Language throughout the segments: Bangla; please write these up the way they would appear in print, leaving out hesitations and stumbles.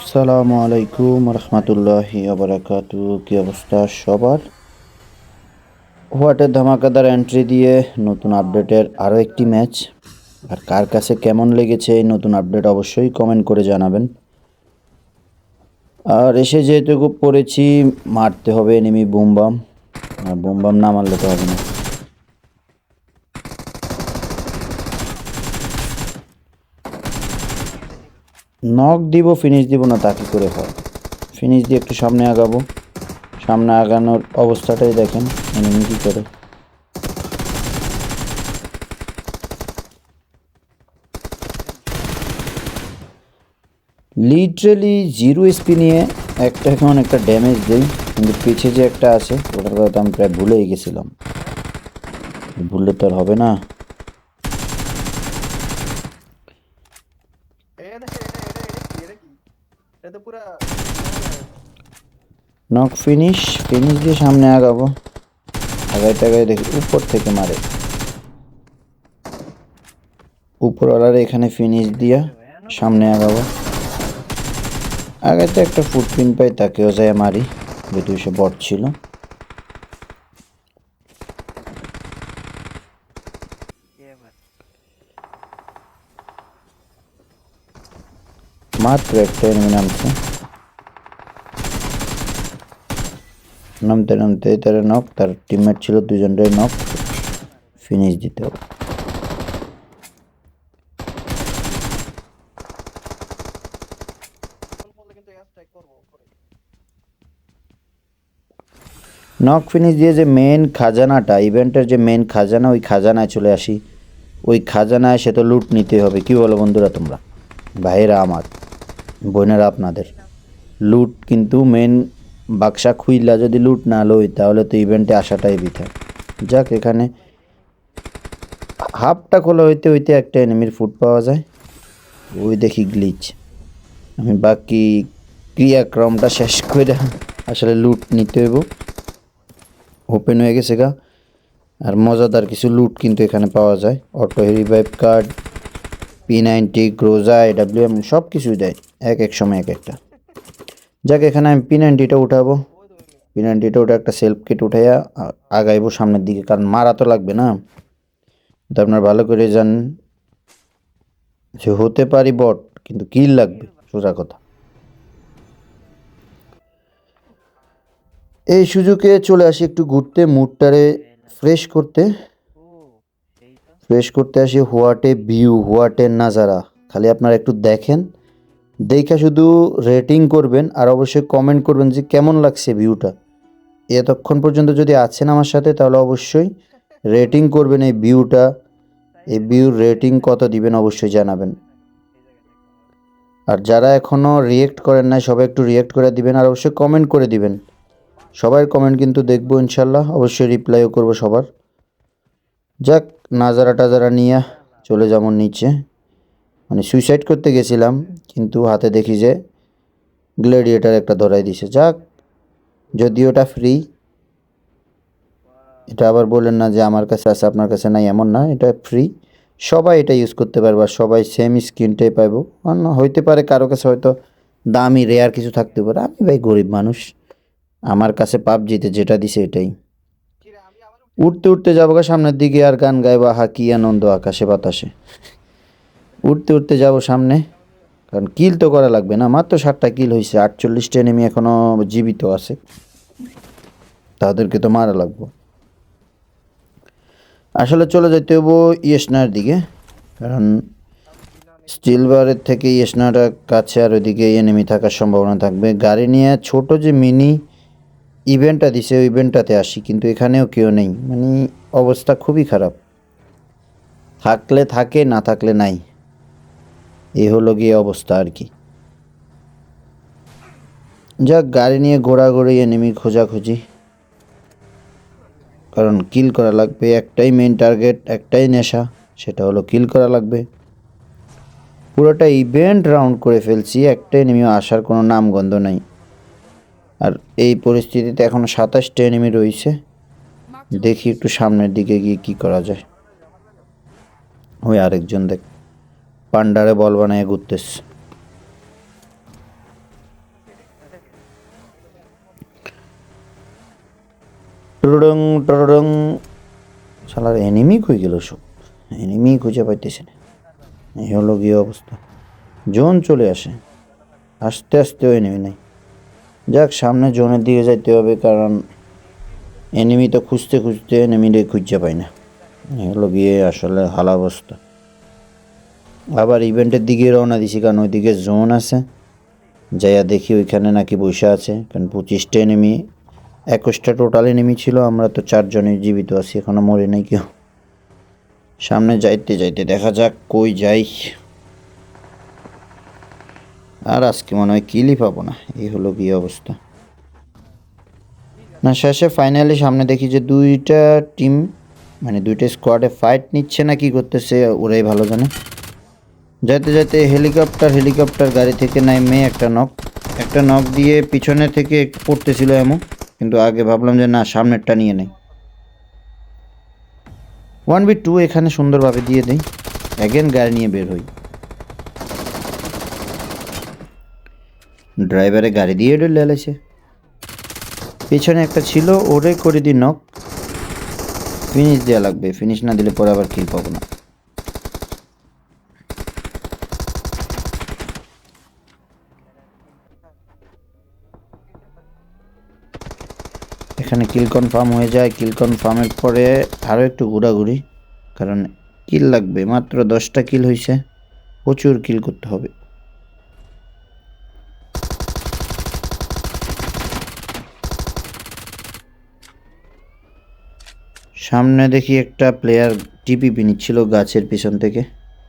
আসসালামু আলাইকুম রহমতুল্লাহি বারাকাতু। কি অবস্থা সবার? হোয়াটের ধামাকাদার এন্ট্রি দিয়ে নতুন আপডেটের আরও একটি ম্যাচ। আর কার কাছে কেমন লেগেছে এই নতুন আপডেট অবশ্যই কমেন্ট করে জানাবেন। আর এসে যেহেতু পড়েছি, মারতে হবে এনিমি বুমবাম। আর বুমবাম না মারলে তো হবে না। নক দিব, ফিনিশ দিব না তা কি করে হয়? ফিনিশ দিয়ে একটু সামনে আগাবো। সামনে আগানোর অবস্থাটাই দেখেন এনিমি কী করে। লিটারেলি জিরো এসপি নিয়ে এখন একটা ড্যামেজ দেই, কিন্তু পিছে যে একটা আছে ওটার কথা আমি প্রায় ভুলেই গেছিলাম। ভুললে তো আর হবে না। নক ফিনিশ দিয়ে সামনে আগাবো। আগায় দেখি উপর থেকে মারে। উপরওয়ালার এখানে ফিনিশ দিয়া সামনে আগাবো। আগাতে একটা ফুটপ্রিন্ট পাই, তাকেও যায় মারি, যেহেতু সে বট ছিল। মাত্র একটা এনিমি নামছে। নামতে তার নক, তার টিমমেট ছিল দুজনটাই নক। ফিনিশ দিতে হবে। নক ফিনিশ দিয়ে যে মেন খাজানাটা, ইভেন্টের যে মেন খাজানা, ওই খাজানায় চলে আসি। ওই খাজানায় সে তো লুট নিতে হবে। কি বলো বন্ধুরা তোমরা? ভাইয়েরা আমার, বোনেরা আপনাদের, লুট কিন্তু মেন। বাক্সা খুইলা যদি লুট না লই তাহলে তো ইভেন্টে আসাটাই বৃথা। যাক, এখানে হাফটা খোলা হইতে হইতে একটা এনিমির ফুট পাওয়া যায়। ওই দেখি গ্লিচ। আমি বাকি ক্রিয়াক্রমটা শেষ করে আসলে লুট নিতে হইব। ওপেন হয়ে গেছে গা। আর মজাদার কিছু লুট কিন্তু এখানে পাওয়া যায়। Auto revive card, P90, গ্রোজা, AWM সব কিছুই দেয় এক সময় এক একটা। যাক, এখানে আমি P90টা উঠাবো। P90টা উঠে একটা সেলফ কিট উঠাইয়া আগাইবো সামনের দিকে, কারণ মারা তো লাগবে না। তো আপনার ভালো করে জানেন যে হতে পারি বট, কিন্তু কিল লাগবে, সোজা কথা। এই সুযোগে চলে আসি একটু ঘুরতে, মুডটারে ফ্রেশ করতে আসি। হোয়াটে ভিউ, হোয়াটে নাজারা, খালি আপনারা একটু দেখেন। দেখে শুধু রেটিং করবেন আর অবশ্যই কমেন্ট করবেন যে কেমন লাগছে ভিউটা। এতক্ষণ পর্যন্ত যদি আছেন আমার সাথে তাহলে অবশ্যই রেটিং করবেন এই ভিউটা। এই ভিউর রেটিং কত দিবেন অবশ্যই জানাবেন। আর যারা এখনও রিয়েক্ট করেন নাই সবাই একটু রিয়েক্ট করে দিবেন, আর অবশ্যই কমেন্ট করে দিবেন। সবার কমেন্ট কিন্তু দেখবো ইনশাল্লাহ, অবশ্যই রিপ্লাইও করবো সবার। যাক, নাজারা টাজারা নিয়ে চলে যেমন নিচে, মানে সুইসাইড করতে গেছিলাম, কিন্তু হাতে দেখি যে গ্ল্যাডিয়েটার একটা ধরাই দিছে। যাক, যদিও ওটা ফ্রি। এটা আবার বলেন না যে আমার কাছে আছে আপনার কাছে নাই, এমন না, এটা ফ্রি। সবাই এটা ইউজ করতে পারবে, আর সবাই সেম স্ক্রিনটাই পাইবো। হইতে পারে কারো কাছে হয়তো দামি রেয়ার কিছু থাকতে পারে। আমি ভাই গরিব মানুষ, আমার কাছে পাবজিতে যেটা দিছে এটাই। উঠতে উঠতে যাবো সামনের দিকে, আর গান গাইবা হা কি আনন্দ আকাশে বাতাসে। উঠতে উঠতে যাব সামনে, কারণ কিল তো করা লাগবে না। মাত্র 7টা কিল হয়েছে, 48টা এনিমি এখনও জীবিত আছে, তাদেরকে তো মারা লাগবে। আসলে চলে যেতে হবো ইয়েসনার দিকে, কারণ স্টিলবারের থেকে ইয়েসনাটা কাছে, আর ওইদিকে এনিমি থাকার সম্ভাবনা থাকবে। গাড়ি নিয়ে ছোট যে মিনি ইভেন্টটা দিছে ওই ইভেন্টটাতে আসি, কিন্তু এখানেও কেউ নেই। মানে অবস্থা খুবই খারাপ, থাকলে থাকে না থাকলে নাই, এই হলো গিয়ে অবস্থা আর কি। যাক, গাড়ি নিয়ে ঘোরাঘুরি, এনিমি খোঁজাখুঁজি, কারণ কিল করা লাগবে। একটাই মেন টার্গেট, একটাই নেশা, সেটা হলো কিল করা লাগবে। পুরোটা ইভেন্ট রাউন্ড করে ফেলছি, একটা এনিমি আসার কোনো নামগন্ধ নাই। আর এই পরিস্থিতিতে এখনও 27টা এনিমি রয়েছে। দেখি একটু সামনের দিকে গিয়ে কি করা যায়। ওই আরেকজন দেখ পান্ডারে বল বানায় ঘুরতেছে। টুরুডং টুরুডং। শালার এনিমি কই গেল সব, এনিমি খুঁজে পাইতেছে না। এই হলো গিয়ে অবস্থা, জোন চলে আসে, আস্তে আস্তেও এনিমি নাই। যাক, সামনে জোনের দিকে যাইতে হবে, কারণ এনিমি তো খুঁজতে খুঁজতে এনিমিরে খুঁজে পাই না। এই হলো গিয়ে আসলে হাল অবস্থা। আবার ইভেন্টের দিকে রওনা দিছি, কারণ ওইদিকে জোন আছে। যাইয়া দেখি ওইখানে নাকি বসে আছে, কারণ 25টা এনিমি, 21টা টোটাল এনিমি ছিল। আমরা তো 4 জনই জীবিত আছি, এখনো মরে নাই কেউ। সামনে যাইতে যাইতে দেখা যাক কই যাই। আর আজকে মনে হয় কিলই পাবো না, এই হলো গিয়ে অবস্থা। না, শেষে ফাইনালি সামনে দেখি যে 2টা টিম, মানে 2টা স্কোয়াডে ফাইট নিচ্ছে না কি করতেছে ওরাই ভালো জানে। যাইতে যাইতে হেলিকপ্টার গাড়ি থেকে নামে একটা নক দিয়ে পিছনে থেকে পড়তেছিল এমন, কিন্তু আগে ভাবলাম যে না, সামনেরটা নিয়ে নেই। 1v2 এখানে সুন্দরভাবে দিয়ে দেই, অ্যাগেন গাড়ি নিয়ে বের হই। ড্রাইভারে গাড়ি দিয়ে লেলাইছে, পিছনে একটা ছিল, ওরে করে দিই নক। ফিনিশ দেওয়া লাগবে, ফিনিশ না দিলে পরে আবার কিল পাবো না। এখানে কিল কনফার্ম হয়ে যায়। কিল কনফার্মের পরে আরও একটু ঘোরাঘুরি, কারণ কিল লাগবে। মাত্র 10টা কিল হয়েছে, প্রচুর কিল করতে হবে। সামনে দেখি একটা প্লেয়ার টিপিপি নিচ্ছিল গাছের পিছন থেকে,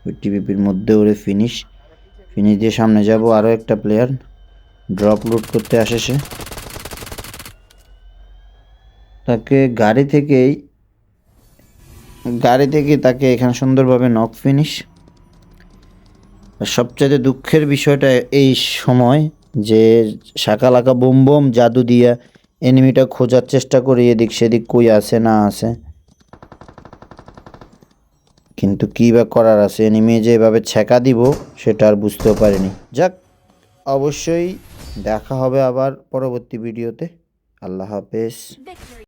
ওই টিপিপির মধ্যে ওরে ফিনিশ দিয়ে সামনে যাব। আরও একটা প্লেয়ার ড্রপ লুট করতে আসে, সে তাকে গাড়ি থেকে তাকে এখানে সুন্দরভাবে নক ফিনিশ। সবচেয়ে দুঃখের বিষয়টা এই সময় যে শাকালাকা বুম বুম জাদু দিয়া এনিমিটা খোঁজার চেষ্টা করি এদিক সেদিক, কই আছে না আছে, কিন্তু কী বা করার আছে, এনিমি যে এভাবে ছ্যাঁকা দিব সেটা আর বুঝতেও পারিনি। যাক, অবশ্যই দেখা হবে আবার পরবর্তী ভিডিওতে। আল্লাহ হাফেজ।